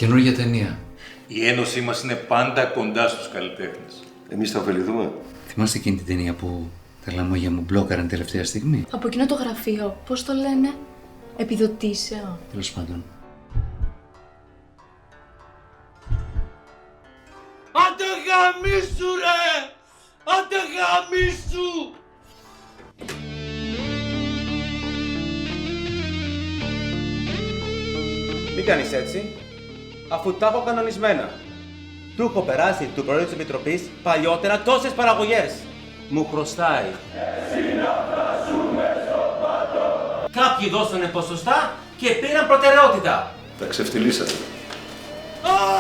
Καινούργια ταινία. Η ένωσή μας είναι πάντα κοντά στους καλλιτέχνες. Εμείς θα ωφεληθούμε. Θυμάστε εκείνη την ταινία που τα λαμόγια μου μπλόκαραν τελευταία στιγμή? Από εκείνο το γραφείο, πώς το λένε, επιδοτήσεων. Τέλος πάντων. Άντε γαμίσου ρε! Άντε γαμίσου! Μην κάνεις έτσι, αφού τα έχω κανονισμένα. Του έχω περάσει του Προέδρου της Επιτροπής παλιότερα τόσες παραγωγές. Μου χρωστάει. Κάποιοι δώσανε ποσοστά και πήραν προτεραιότητα. Τα ξεφτυλίσατε. Α!